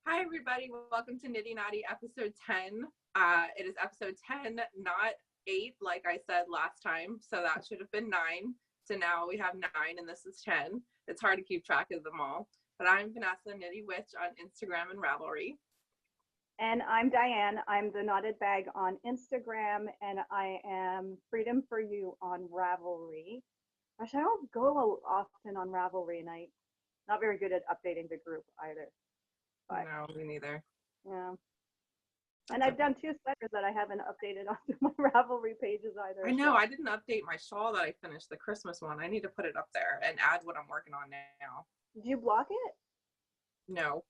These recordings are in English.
Hi, everybody. Welcome to Knitty Knotty episode 10. It is episode 10, not 8, like I said last time. So that should have been 9. So now we have 9, and this is 10. It's hard to keep track of them all. But I'm Vanessa, Knitty-Witch on Instagram and Ravelry. And I'm Diane. I'm the Knotted Bag on Instagram, and I am Freedom for You on Ravelry. Gosh, I don't go often on Ravelry, and I'm not very good at updating the group either. But, no, me neither. Yeah. And I've done 2 sweaters that I haven't updated onto my Ravelry pages either. I know. So. I didn't update my shawl that I finished, the Christmas one. I need to put it up there and add what I'm working on now. Did you block it? No.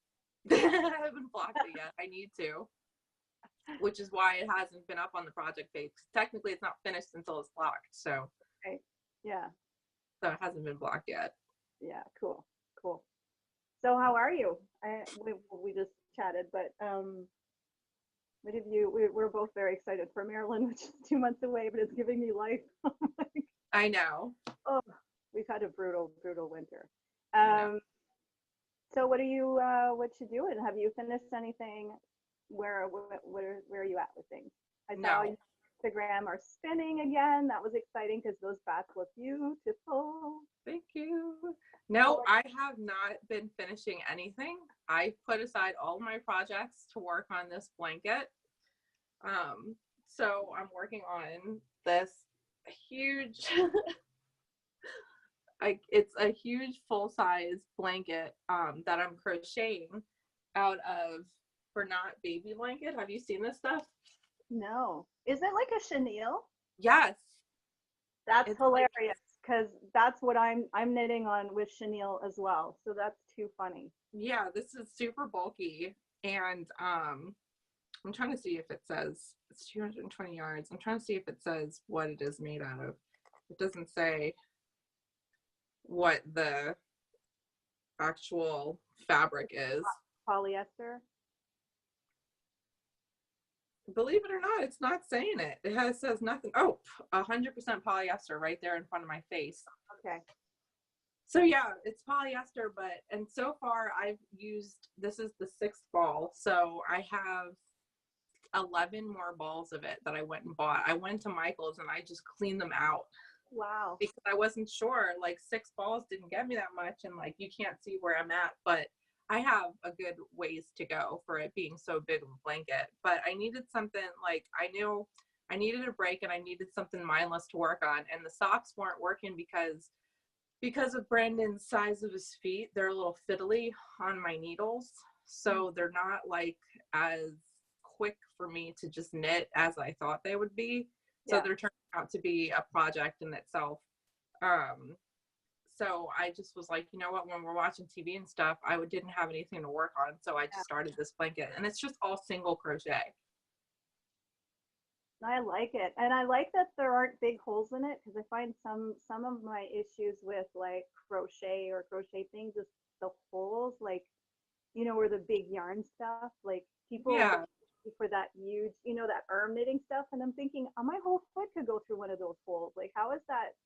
I haven't blocked it yet. I need to. Which is why it hasn't been up on the project page. Technically, it's not finished until it's blocked. So. Right. Yeah. So it hasn't been blocked yet. Yeah. Cool. Cool. So how are you? We just chatted, but what have you? We're both very excited for Maryland, which is 2 months away, but it's giving me life. I know. Oh, we've had a brutal winter. So what are you doing? Have you finished anything? Where are you at with things? I saw Instagram are spinning again. That was exciting because those bats look beautiful. Thank you. No, I have not been finishing anything. I put aside all my projects to work on this blanket. So I'm working on this huge, it's a huge full-size blanket that I'm crocheting out of For Not baby blanket. Have you seen this stuff? No. Is it like a chenille? Yes. That's hilarious because that's what I'm knitting on with chenille as well. So that's too funny. Yeah, this is super bulky, and I'm trying to see if it says it's 220 yards. I'm trying to see if it says what it is made out of. It doesn't say what the actual fabric is. Polyester? Believe it or not, it's not saying it. It says nothing. Oh, 100% polyester right there in front of my face. Okay. So yeah, it's polyester, and so far I've used, this is the 6th ball. So I have 11 more balls of it that I went and bought. I went to Michael's and I just cleaned them out. Wow. Because I wasn't sure, like 6 balls didn't get me that much, and like you can't see where I'm at, but I have a good ways to go for it being so big of a blanket. But I needed something, like I knew I needed a break and I needed something mindless to work on, and the socks weren't working because of Brandon's size of his feet. They're a little fiddly on my needles, so they're not like as quick for me to just knit as I thought they would be. So they're turning out to be a project in itself. So I just was like, you know what, when we're watching TV and stuff, I didn't have anything to work on. So I just started this blanket, and it's just all single crochet. I like it. And I like that there aren't big holes in it, because I find some of my issues with like crochet or crochet things is the holes, like, you know, where the big yarn stuff, like people for that huge, you know, that knitting stuff. And I'm thinking, oh, my whole foot could go through one of those holes. Like, how is that?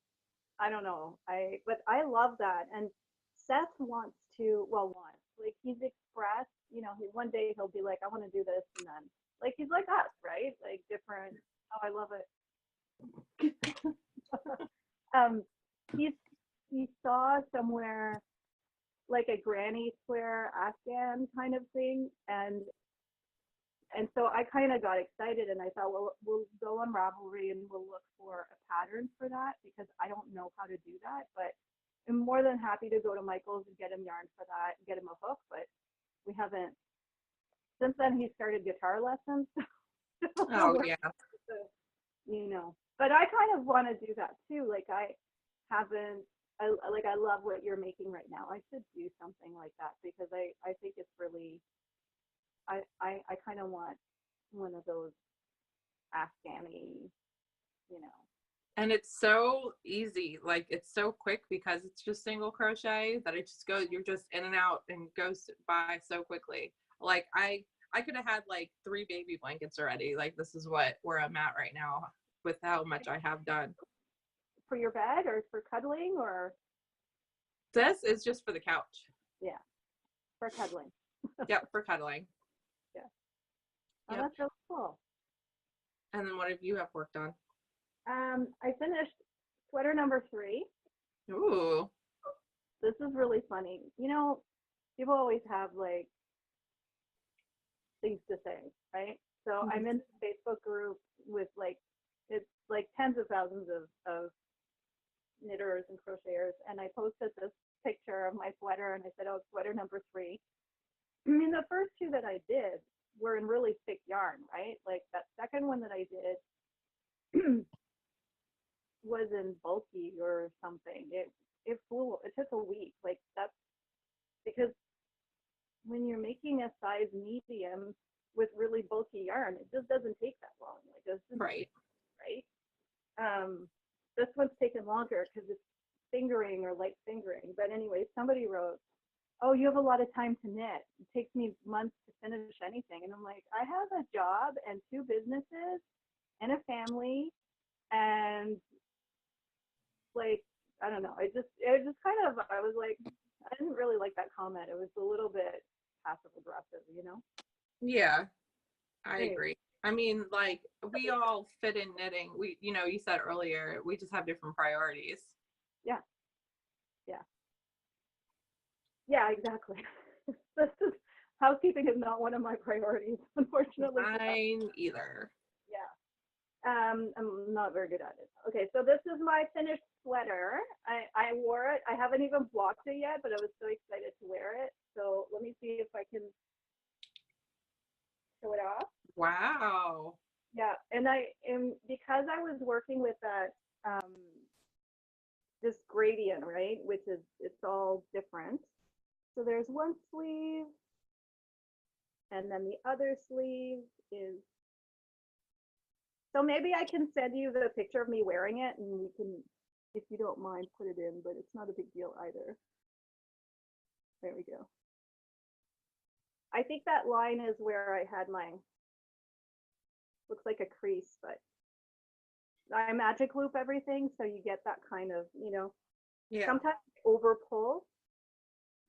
I don't know. But I love that. And Seth wants like he's expressed, you know, one day he'll be like, I want to do this, and then like he's like us, right? Like different. Oh, I love it. He saw somewhere like a granny square Afghan kind of thing, and so I kind of got excited, and I thought, well, we'll go on Ravelry and we'll look for a pattern for that, because I don't know how to do that. But I'm more than happy to go to Michael's and get him yarn for that, and get him a hook. But we haven't. Since then, he started guitar lessons. Oh yeah. You know, but I kind of want to do that too. Like I love what you're making right now. I should do something like that, because I think it's really. I kind of want one of those Afghani, you know. And it's so easy, like it's so quick because it's just single crochet that it just goes, you're just in and out and goes by so quickly. Like I could have had like 3 baby blankets already. Like this is where I'm at right now with how much I have done. For your bed or for cuddling, or? This is just for the couch. Yeah, for cuddling. Yep, for cuddling. Yeah. Oh, Yep. that's really cool. And then what have you have worked on? I finished sweater number 3. Ooh. This is really funny. You know, people always have like things to say, right? So I'm in a Facebook group with like, it's like tens of thousands of knitters and crocheters, and I posted this picture of my sweater, and I said, oh, sweater number 3. I mean, the first 2 that I did were in really thick yarn, right? Like that second one that I did was in bulky or something. It flew. It took a week. Like that's because when you're making a size medium with really bulky yarn, it just doesn't take that long. Like it's just, Right. right. This one's taken longer because it's fingering or light fingering. But anyway, somebody wrote, oh, you have a lot of time to knit. It takes me months to finish anything. And I'm like, I have a job and 2 businesses and a family, and like, I don't know. It just kind of, I was like, I didn't really like that comment. It was a little bit passive aggressive, you know? Yeah, I Anyway. agree. I mean, like, we all fit in knitting. We, you know, you said earlier, we just have different priorities. Yeah. Yeah. Yeah, exactly. This is, housekeeping is not one of my priorities, unfortunately. Mine either. Yeah. I'm not very good at it. Okay, so this is my finished sweater. I wore it. I haven't even blocked it yet, but I was so excited to wear it. So let me see if I can show it off. Wow. Yeah, and because I was working with that this gradient, right, which is, it's all different. So there's one sleeve, and then the other sleeve is, so maybe I can send you the picture of me wearing it, and we can, if you don't mind, put it in, but it's not a big deal either. There we go. I think that line is where I had my, looks like a crease, but I magic loop everything, so you get that kind of, you know, Yeah. sometimes over pull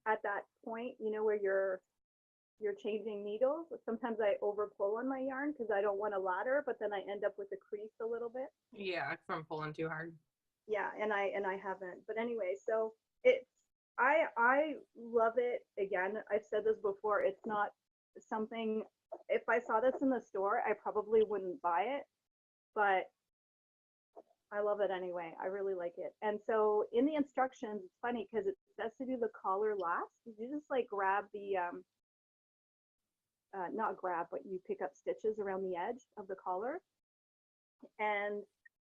at that point, you know, where you're changing needles. Sometimes I over pull on my yarn because I don't want a ladder, but then I end up with a crease a little bit. Yeah, from pulling too hard. Yeah, and I haven't. But anyway, so it's, I love it. Again, I've said this before, it's not something, if I saw this in the store, I probably wouldn't buy it, but I love it anyway. I really like it. And so in the instructions, it's funny because it says to do the collar last. You just like grab the, not grab, but you pick up stitches around the edge of the collar. And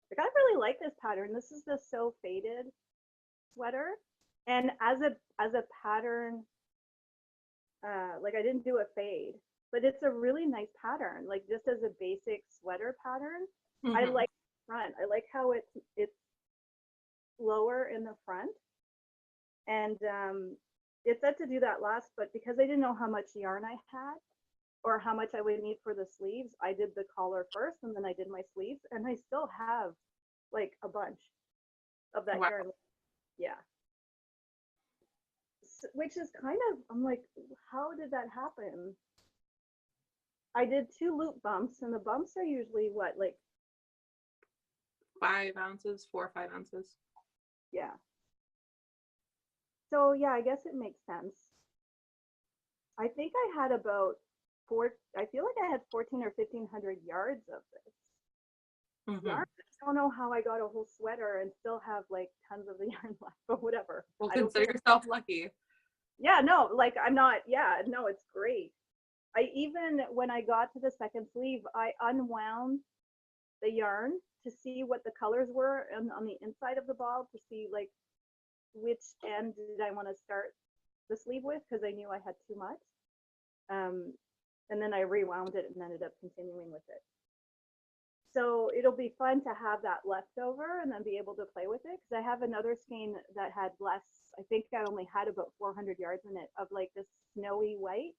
like, I really like this pattern. This is the So Faded sweater. And as a pattern, like I didn't do a fade, but it's a really nice pattern. Like just as a basic sweater pattern, I like the front. I like how it's lower in the front, and it said to do that last, but because I didn't know how much yarn I had or how much I would need for the sleeves, I did the collar first, and then I did my sleeves, and I still have like a bunch of that yarn. Yeah. Which is kind of, I'm like, how did that happen? I did 2 loop bumps, and the bumps are usually what, like 5 ounces, 4 or 5 ounces. Yeah. So yeah, I guess it makes sense. I think I had about I feel like I had 14 or 1500 yards of this. Yarn. I don't know how I got a whole sweater and still have like tons of the yarn left, but whatever. Well, consider yourself lucky. Yeah, no, like I'm not, yeah, no, it's great. I even, when I got to the second sleeve, I unwound the yarn to see what the colors were on the inside of the ball, to see like which end did I want to start the sleeve with, because I knew I had too much. And then I rewound it and ended up continuing with it. So it'll be fun to have that left over and then be able to play with it, because I have another skein that had less. I think I only had about 400 yards in it of like this snowy white.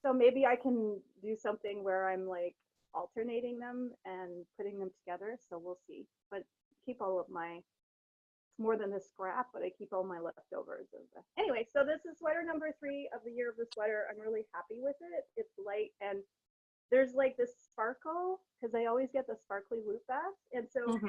So maybe I can do something where I'm like alternating them and putting them together. So we'll see. But keep all of my more than the scrap, but I keep all my leftovers. Anyway, so this is sweater number 3 of the year of the sweater. I'm really happy with it. It's light and there's like this sparkle because I always get the sparkly loop backs. And so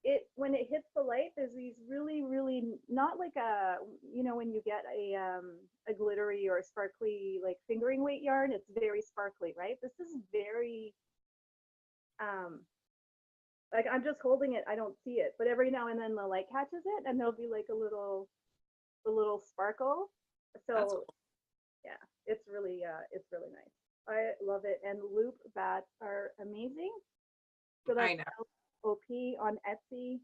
it, when it hits the light, there's these really, really not like a, you know, when you get a glittery or sparkly like fingering weight yarn, it's very sparkly, right? This is very, like I'm just holding it, I don't see it, but every now and then the light catches it and there'll be like a little sparkle. So cool. Yeah, it's really nice. I love it. And loop bats are amazing. So that's OP on Etsy.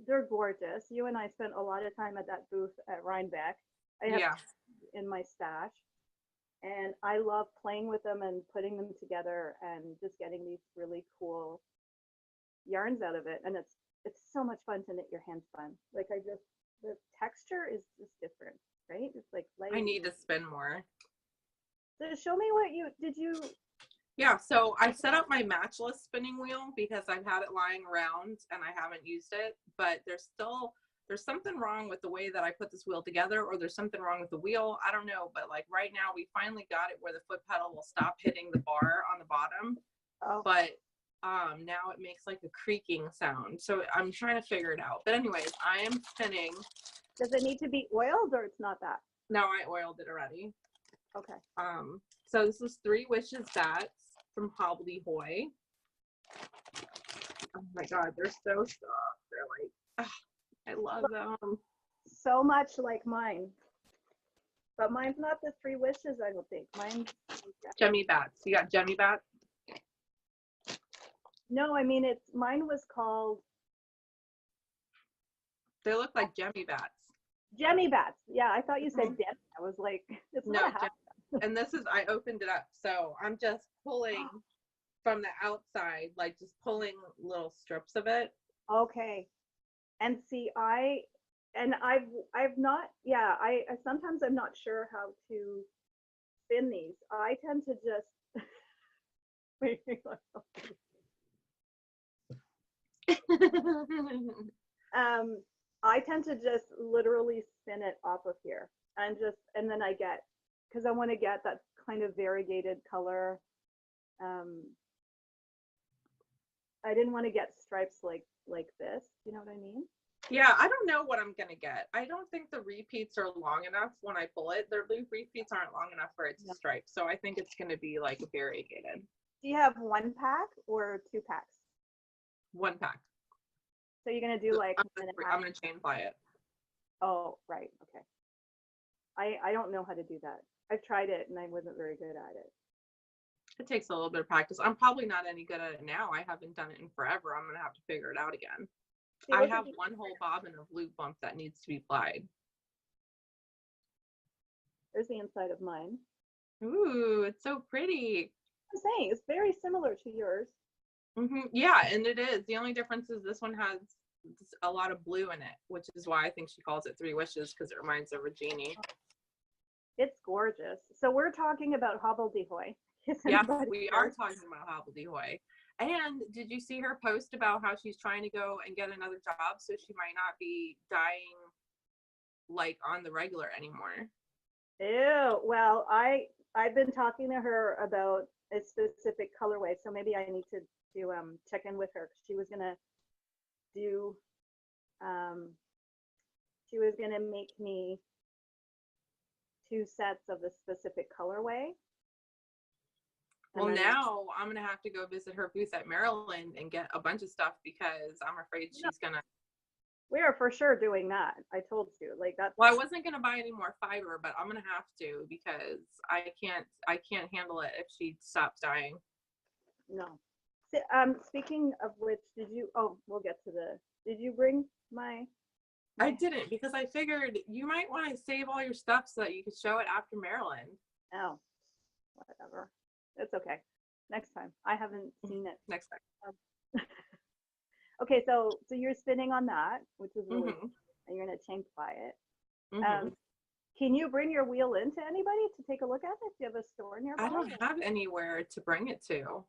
They're gorgeous. You and I spent a lot of time at that booth at Rhinebeck. I have in my stash. And I love playing with them and putting them together and just getting these really cool yarns out of it. And it's so much fun to knit your hand spun. Like the texture is just different, right? It's like light. I need to spin more. So show me what did you. Yeah, so I set up my matchless spinning wheel because I've had it lying around and I haven't used it, but there's something wrong with the way that I put this wheel together, or there's something wrong with the wheel. I don't know, but like right now we finally got it where the foot pedal will stop hitting the bar on the bottom. But now it makes like a creaking sound. So I'm trying to figure it out. But anyways, I am spinning. Does it need to be oiled or it's not that? No, I oiled it already. Okay. So this is 3 Wishes bats from Hobbledehoy. Oh my god, they're so soft. They're like, I love them. So much like mine. But mine's not the 3 Wishes, I don't think. Mine's Gemmy bats. You got Gemmy bats? No, I mean mine was called. They look like Gemmy bats. Gemmy bats. Yeah, I thought you said Demi. I was like, it's not and this is, I opened it up, so I'm just pulling from the outside, like just pulling little strips of it. Okay. And see, I've not, I sometimes I'm not sure how to spin these. I tend to just I tend to just literally spin it off of here and then I get, because I want to get that kind of variegated color. I didn't want to get stripes like this, you know what I mean? Yeah, I don't know what I'm gonna get. I don't think the repeats are long enough when I pull it. The repeats aren't long enough for it to stripe, so I think it's gonna be like variegated. Do you have 1 pack or 2 packs? 1 pack. So you're gonna do like I'm gonna chain fly it. Oh, right. Okay. I don't know how to do that. I've tried it and I wasn't very good at it. It takes a little bit of practice. I'm probably not any good at it now. I haven't done it in forever. I'm gonna have to figure it out again. I have 1 whole bobbin of loop bump that needs to be plied. There's the inside of mine. Ooh, it's so pretty. I'm saying it's very similar to yours. Yeah, and it is. The only difference is this one has a lot of blue in it, which is why I think she calls it 3 Wishes, because it reminds her of Genie. It's gorgeous. So we're talking about Hobbledehoy. Yeah, we are talking about Hobbledehoy. And did you see her post about how she's trying to go and get another job so she might not be dyeing like on the regular anymore? Ew. Well, I've been talking to her about a specific colorway, so maybe I need to check in with her. She was gonna do she was gonna make me 2 sets of the specific colorway. Well, now I'm gonna have to go visit her booth at Maryland and get a bunch of stuff because I'm afraid she's gonna. We are for sure doing that. I told you, like that. Well, I wasn't gonna buy any more fiber, but I'm gonna have to because I can't handle it if she stops dyeing. No. Speaking of which, did you bring my? I didn't, because I figured you might want to save all your stuff so that you could show it after Maryland. Oh, whatever. It's okay. Next time. I haven't seen it. Next time. Okay, so you're spinning on that, which is really cool, and you're gonna chain fly it. Can you bring your wheel in to anybody to take a look at it? Do you have a store nearby? I don't have anywhere to bring it to.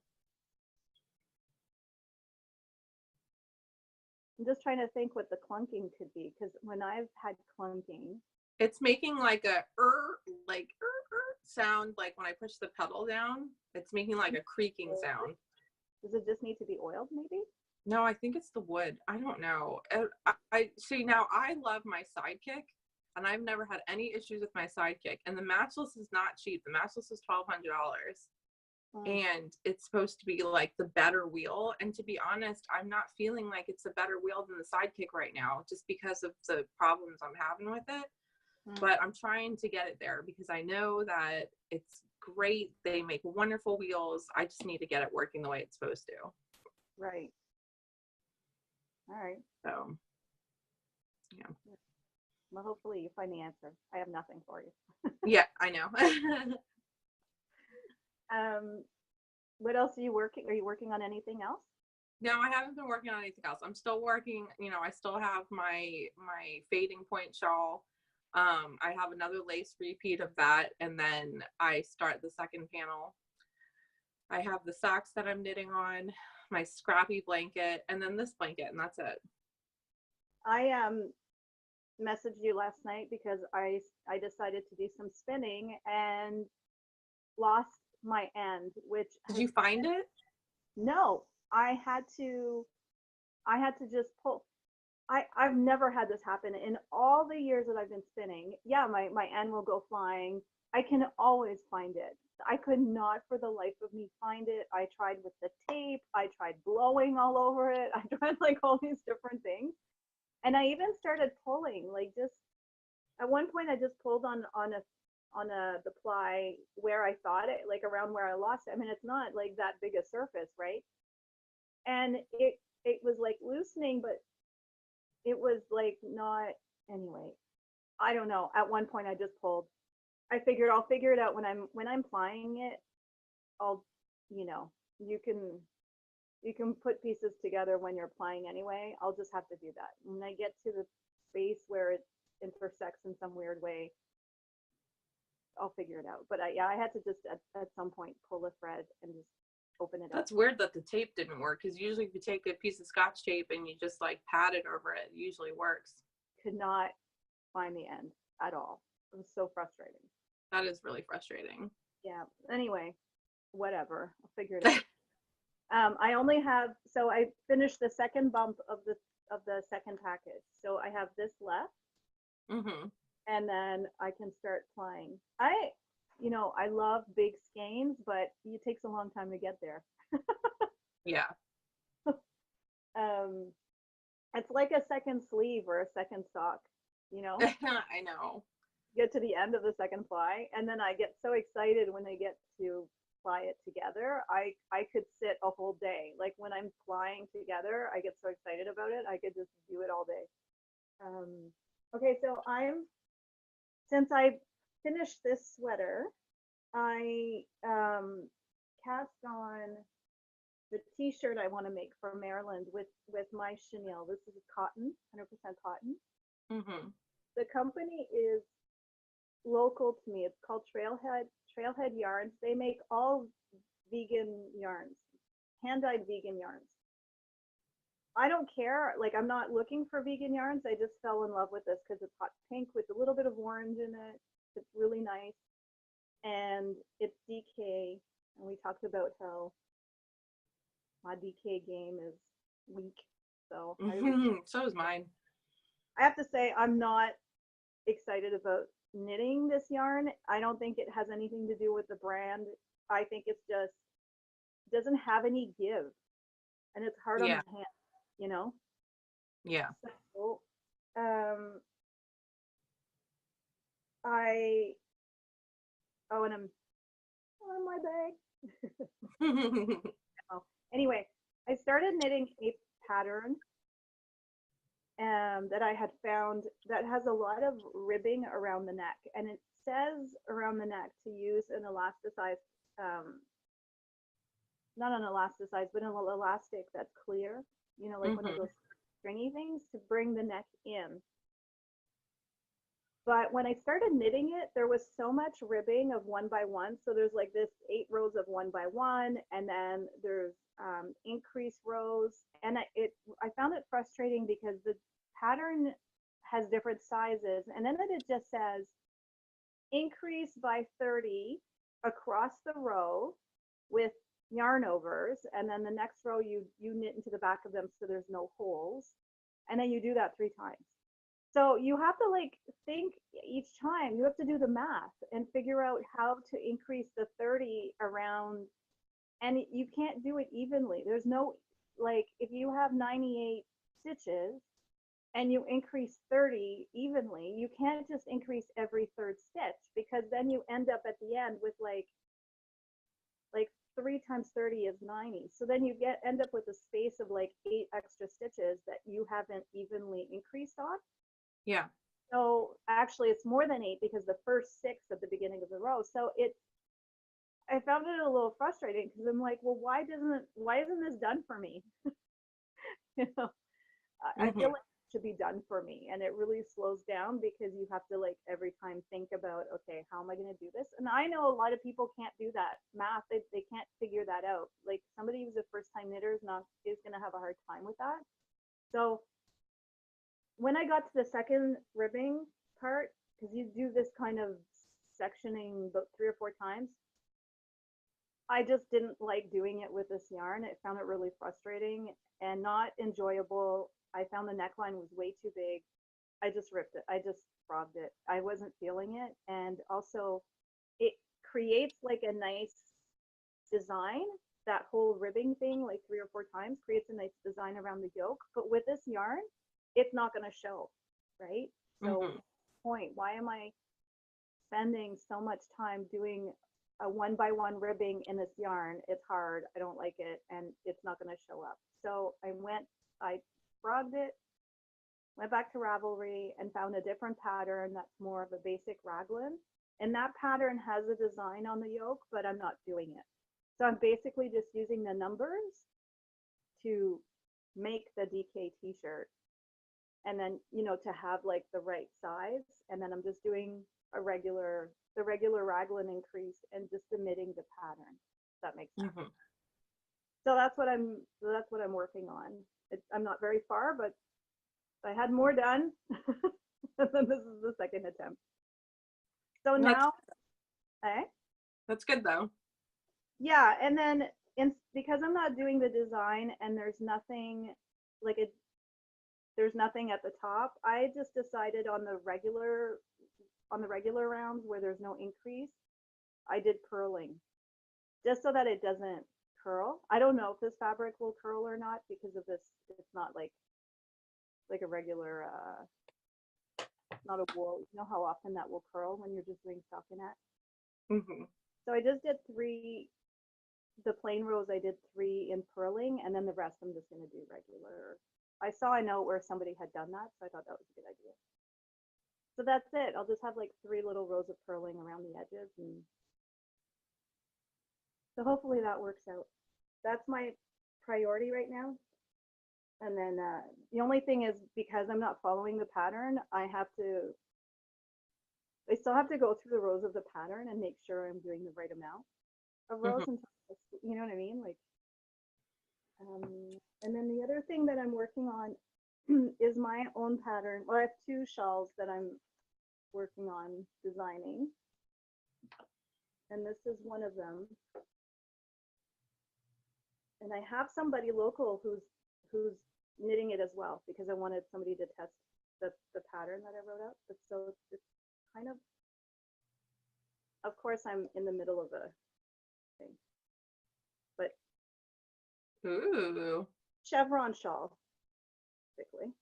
I'm just trying to think what the clunking could be, because when I've had clunking, It's making like a sound, like when I push the pedal down, it's making like a creaking sound. does it just need to be oiled maybe? No, I think it's the wood. I don't know. I see now. I love my Sidekick, and I've never had any issues with my Sidekick. And the matchless is not cheap. The matchless is $1,200, and it's supposed to be like the better wheel. And to be honest, I'm not feeling like it's a better wheel than the Sidekick right now, just because of the problems I'm having with it. But I'm trying to get it there because I know that it's great. They make wonderful wheels. I just need to get it working the way it's supposed to. Right. All right. So, yeah. Well, hopefully you find the answer. I have nothing for you. Yeah, I know. What else are you working? Are you working on anything else? No, I haven't been working on anything else. I'm still working, I still have my fading point shawl. I have another lace repeat of that, and then I start the second panel. I have the socks that I'm knitting on, my scrappy blanket, and then this blanket, and that's it. I messaged you last night because I decided to do some spinning and lost my end, which Did you find it? No, I had to just pull. I've never had this happen in all the years that I've been spinning. Yeah, my end will go flying. I can always find it. I could not for the life of me find it. I tried with the tape. I tried blowing all over it. I tried like all these different things. And I even started pulling, like just at one point I just pulled on the ply where I thought it, like around where I lost it. I mean, it's not like that big a surface, right? And it was like loosening, but it was like not, anyway, I don't know. At one point I just pulled. I figured I'll figure it out when I'm plying it. I'll, you can put pieces together when you're plying anyway. I'll just have to do that. When I get to the space where it intersects in some weird way, I'll figure it out. But I had to just at some point pull the thread and just open it up. That's weird that the tape didn't work, because usually if you take a piece of Scotch tape and you just like pat it over it, it usually works. Could not find the end at all. It was so frustrating. That is really frustrating. Yeah. Anyway, whatever. I'll figure it out. I only have, so I finished the second bump of the second package. So I have this left. Mm-hmm. And then I can start plying. I love big skeins, but it takes a long time to get there. Yeah. It's like a second sleeve or a second sock, I know. Get to the end of the second ply, and then I get so excited when I get to ply it together. I could sit a whole day. Like when I'm plying together, I get so excited about it. I could just do it all day. Okay, so since I finished this sweater, I cast on the t-shirt I want to make for Maryland with my chenille. This is cotton, 100% cotton. Mm-hmm. The company is local to me. It's called Trailhead Yarns. They make all vegan yarns, hand-dyed vegan yarns. I don't care. Like, I'm not looking for vegan yarns. I just fell in love with this because it's hot pink with a little bit of orange in it. It's really nice. And it's DK. And we talked about how my DK game is weak. So so is mine. I have to say, I'm not excited about knitting this yarn. I don't think it has anything to do with the brand. I think it's just, it doesn't have any give. And it's hard on the hand, Yeah. So, and I'm on my bag. Anyway, I started knitting a pattern that I had found that has a lot of ribbing around the neck, and it says around the neck to use an elasticized, not an elasticized, but an elastic that's clear, like one of those stringy things to bring the neck in. But when I started knitting it, there was so much ribbing of 1 by 1. So there's like this 8 rows of 1 by 1, and then there's increase rows. And I found it frustrating because the pattern has different sizes, and then it just says increase by 30 across the row with yarn overs, and then the next row you knit into the back of them so there's no holes, and then you do that 3 times. So you have to like think each time, you have to do the math and figure out how to increase the 30 around, and you can't do it evenly. There's no, like, if you have 98 stitches and you increase 30 evenly, you can't just increase every 3rd stitch, because then you end up at the end with like 3 times 30 is 90. So then you end up with a space of like 8 extra stitches that you haven't evenly increased on. Yeah. So actually it's more than 8, because the first 6 at the beginning of the row. So I found it a little frustrating, because I'm like, well, why isn't this done for me? You know, I feel like it should be done for me, and it really slows down, because you have to like every time think about, okay, how am I going to do this? And I know a lot of people can't do that math. They can't figure that out. Like somebody who's a first time knitter is going to have a hard time with that. So when I got to the second ribbing part, because you do this kind of sectioning about 3 or 4 times, I just didn't like doing it with this yarn. I found it really frustrating and not enjoyable. I found the neckline was way too big. I just ripped it. I just frogged it. I wasn't feeling it. And also it creates like a nice design. That whole ribbing thing, like 3 or 4 times, creates a nice design around the yoke. But with this yarn, it's not going to show, right? So point, why am I spending so much time doing a 1 by 1 ribbing in this yarn? It's hard. I don't like it, and it's not going to show up. So I frogged it, went back to Ravelry and found a different pattern that's more of a basic raglan. And that pattern has a design on the yoke, but I'm not doing it. So I'm basically just using the numbers to make the DK t-shirt, and then, you know, to have like the right size. And then I'm just doing the regular raglan increase and just omitting the pattern. If that makes sense. So that's what I'm working on. I'm not very far, but I had more done. And then this is the second attempt. So now, that's good though. Yeah, and then because I'm not doing the design and there's nothing like it. There's nothing at the top. I just decided on the regular rounds where there's no increase, I did purling, just so that it doesn't curl. I don't know if this fabric will curl or not, because of this. It's not like a regular, not a wool. You know how often that will curl when you're just doing stockinette. So I just did 3. The plain rows I did 3 in purling, and then the rest I'm just going to do regular. I saw a note where somebody had done that, so I thought that was a good idea. So that's it. I'll just have like 3 little rows of purling around the edges, and so hopefully that works out. That's my priority right now. And then the only thing is, because I'm not following the pattern, I still have to go through the rows of the pattern and make sure I'm doing the right amount of rows. And you know what I mean? Like, and then the other thing that I'm working on is my own pattern. Well, I have 2 shawls that I'm working on designing, and this is one of them. And I have somebody local who's knitting it as well, because I wanted somebody to test the pattern that I wrote up. But so it's kind of course I'm in the middle of a thing, but chevron shawl, basically.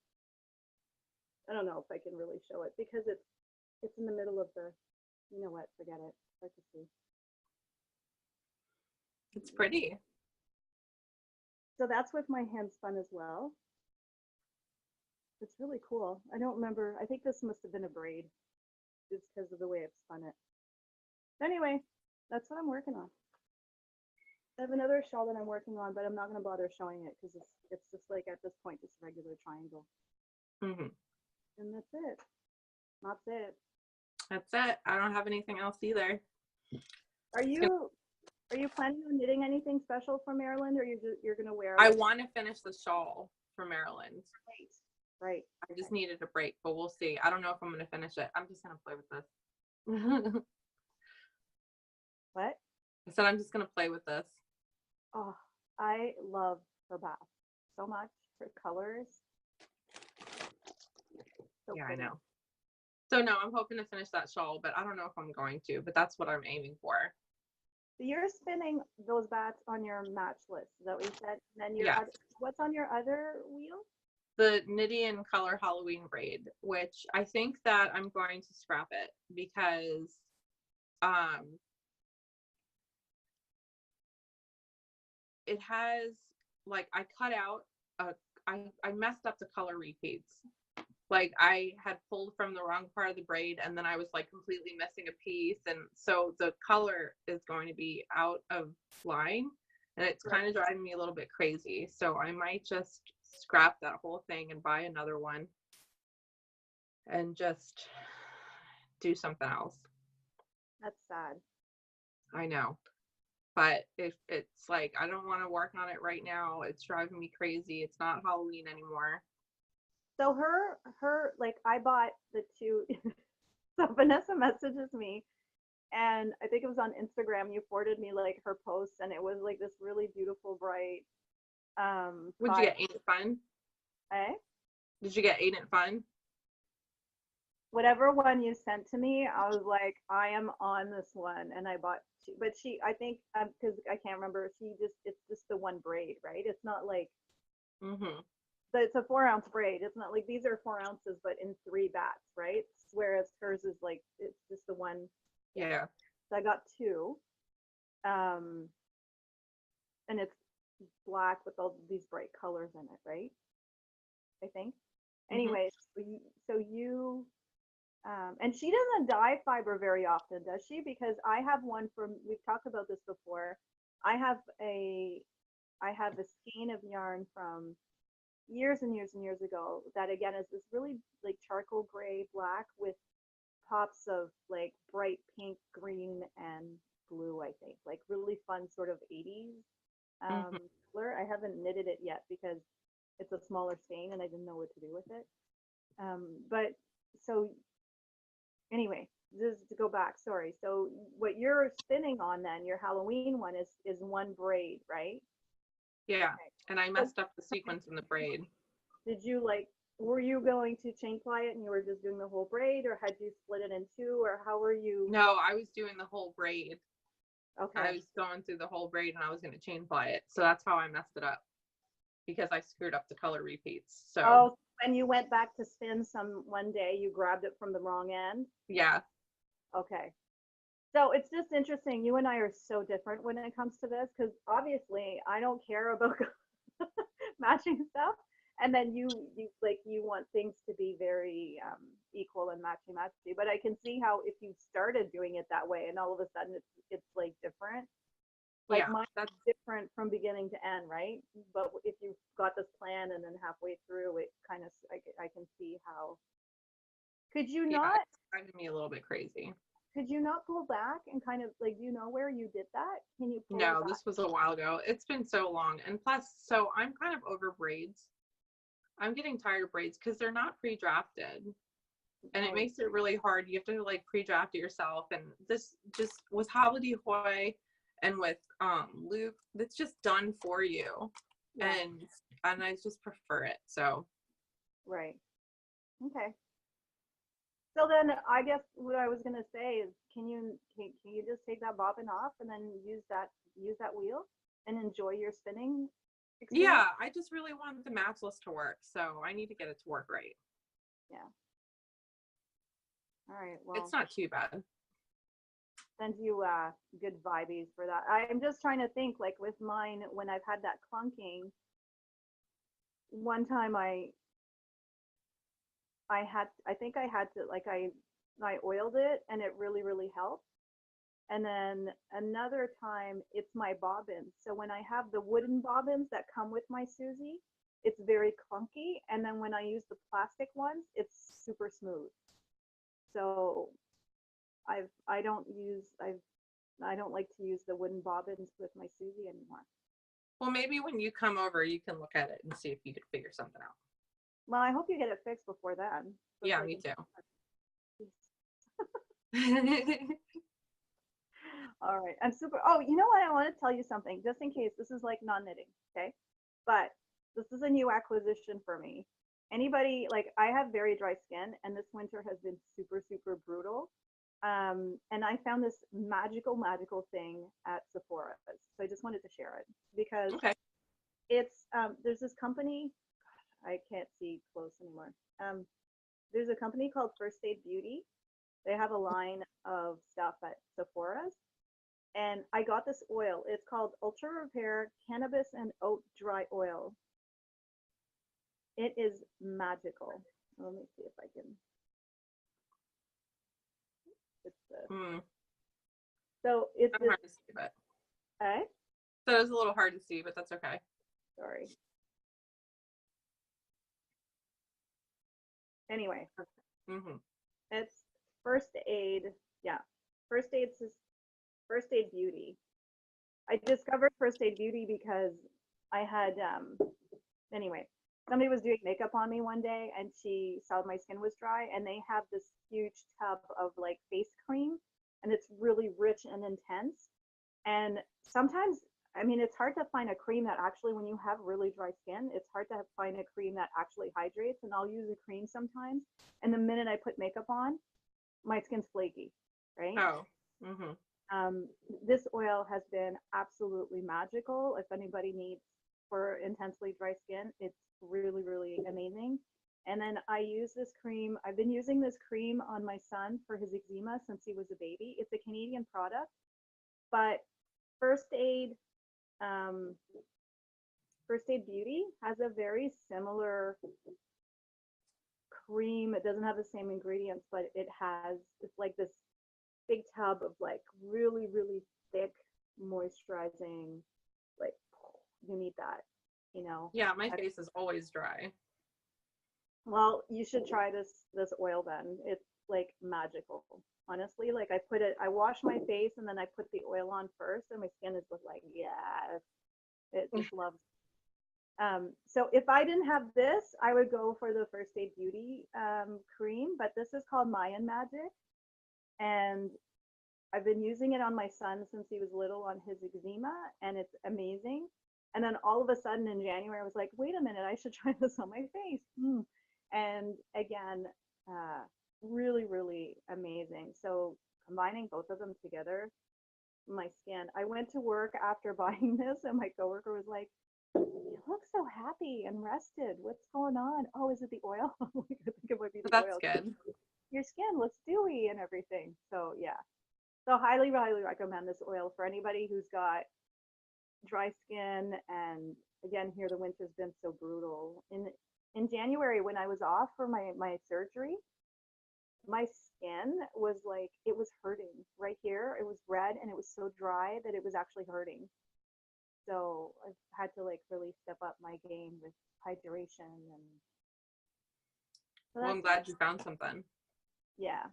I don't know if I can really show it, because it's in the middle of the, you know what, forget it. Hard to see. It's pretty. So that's with my hand spun as well. It's really cool. I don't remember. I think this must have been a braid, just because of the way I've spun it. Anyway, that's what I'm working on. I have another shawl that I'm working on, but I'm not going to bother showing it, because it's just like, at this point, just a regular triangle. And that's it. That's it. That's it. I don't have anything else either. Are you planning on knitting anything special for Maryland, or you're gonna wear? I want to finish the shawl for Maryland. Right. I just needed a break, but we'll see. I don't know if I'm gonna finish it. I'm just gonna play with this. What? I said I'm just gonna play with this. Oh, I love her bath so much. Her colors. So Yeah, pretty. I know. So no, I'm hoping to finish that shawl, but I don't know if I'm going to. But that's what I'm aiming for. So you're spinning those bats on your match list. Is that what you said? And then Yes. What's on your other wheel? The Knitty and Color Halloween braid, which I think that I'm going to scrap it because it has, like, I cut out I messed up the color repeats. Like, I had pulled from the wrong part of the braid, and then I was like completely missing a piece, and so the color is going to be out of line, and it's kind of driving me a little bit crazy. So I might just scrap that whole thing and buy another one and just do something else. That's sad. I know. But if it's like, I don't want to work on it right now. It's driving me crazy. It's not Halloween anymore. So like, I bought the two. So Vanessa messages me, and I think it was on Instagram. You forwarded me like her post, and it was like this really beautiful, bright. Would you get Ain't It Fun? Eh? Did you get Ain't It Fun? Whatever one you sent to me, I was like, I am on this one, and I bought two. But I think, because I can't remember, it's just the one braid, right? It's not like, it's a 4-ounce braid. It's not like these are 4 ounces, but in 3 bats, right? Whereas hers is like, it's just the one. Yeah. So I got 2, and it's black with all these bright colors in it, right? I think. Anyway, so you. And she doesn't dye fiber very often, does she? Because I have one from, we've talked about this before. I have a skein of yarn from years and years and years ago that, again, is this really like charcoal gray black with pops of like bright pink, green, and blue, I think. Like really fun sort of 80s color. I haven't knitted it yet because it's a smaller skein and I didn't know what to do with it. But so anyway, just to go back, sorry. So what you're spinning on then, your Halloween one, is one braid, right? Yeah. Okay. And I messed up the sequence in the braid. Did you were you going to chain ply it and you were just doing the whole braid, or had you split it in 2, or how were you? No, I was doing the whole braid. Okay. I was going through the whole braid and I was going to chain ply it. So that's how I messed it up, because I screwed up the color repeats. So when you went back to spin one day, you grabbed it from the wrong end? Yeah. Okay. So it's just interesting. You and I are so different when it comes to this, because obviously I don't care about matching stuff. And then you want things to be very equal and matchy. But I can see how if you started doing it that way and all of a sudden it's like different. Like, yeah, mine's different from beginning to end, right? But if you've got this plan and then halfway through, it kind of, I can see how. Could you not? It's driving me a little bit crazy. Could you not pull back and kind of like, do you know where you did that? Can you pull No, this was a while ago. It's been so long. And plus, so I'm kind of over braids. I'm getting tired of braids because they're not pre-drafted. And it makes it really hard. You have to like pre-draft it yourself. And this just with Holiday Hoy and with Luke, it's just done for you. Yeah. And I just prefer it. So right. Okay. So then I guess what I was gonna say is, can you just take that bobbin off and then use that wheel and enjoy your spinning experience? Yeah, I just really want the matchless to work, so I need to get it to work right. Yeah. All right. Well, it's not too bad. Send you good vibes for that. I'm just trying to think, like with mine, when I've had that clunking, one time I think I had to, like, I oiled it and it really, really helped. And then another time it's my bobbins. So when I have the wooden bobbins that come with my Susie, it's very clunky. And then when I use the plastic ones, it's super smooth. So I don't like to use the wooden bobbins with my Susie anymore. Well, maybe when you come over, you can look at it and see if you could figure something out. Well, I hope you get it fixed before then. Yeah, me too. All right. I'm super. Oh, you know what? I want to tell you something just in case this is like non-knitting. Okay. But this is a new acquisition for me. Anybody, like, I have very dry skin and this winter has been super, super brutal. And I found this magical thing at Sephora. So I just wanted to share it because Okay. it's, there's this company, I can't see close anymore. There's a company called First Aid Beauty. They have a line of stuff at Sephora's. And I got this oil. It's called Ultra Repair Cannabis and Oat Dry Oil. It is magical. Let me see if I can. It's this. So it's hard to see, but so it's a little hard to see, but that's okay. Sorry. Anyway, it's First Aid. Yeah, First Aid Beauty. I discovered First Aid Beauty because I had anyway, somebody was doing makeup on me one day and she saw my skin was dry, and they have this huge tub of like face cream, and it's really rich and intense. And sometimes, I mean, it's hard to find a cream that actually, when you have really dry skin, it's hard to find a cream that actually hydrates. And I'll use a cream sometimes, and the minute I put makeup on, my skin's flaky, right? Oh. This oil has been absolutely magical. If anybody needs for intensely dry skin, it's really, really amazing. And then I use this cream. I've been using this cream on my son for his eczema since he was a baby. It's a Canadian product, but First Aid Beauty has a very similar cream. It doesn't have the same ingredients, but it's like this big tub of like really, really thick moisturizing, like, you need that, you know. Yeah, my face is always dry. Well, you should try this oil then. It's like magical. Honestly, like I wash my face and then I put the oil on first, and my skin is just like, yes, it just loves. So if I didn't have this, I would go for the First Aid Beauty cream, but this is called Mayan Magic, and I've been using it on my son since he was little on his eczema, and it's amazing. And then all of a sudden in January, I was like, wait a minute, I should try this on my face. And again, really, really amazing. So combining both of them together, my skin. I went to work after buying this, and my coworker was like, "You look so happy and rested. What's going on?" "Oh, is it the oil?" I think it might be the That's oil. good. Your skin looks dewy and everything. So yeah. So highly, highly recommend this oil for anybody who's got dry skin. And again, here the winter's been so brutal. In January, when I was off for my surgery, my skin was like, it was hurting right here. It was red and it was so dry that it was actually hurting. So I've had to like really step up my game with hydration. And so well, I'm glad you found something. Yeah,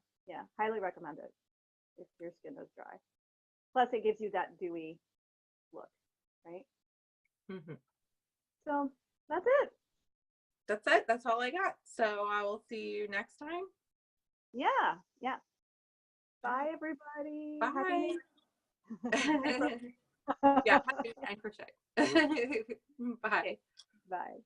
highly recommend it if your skin is dry. Plus, it gives you that dewy look, right? So that's it. That's it. That's all I got. So I will see you next time. Yeah. Bye, everybody. Bye. Yeah, happy crochet. Bye. Bye.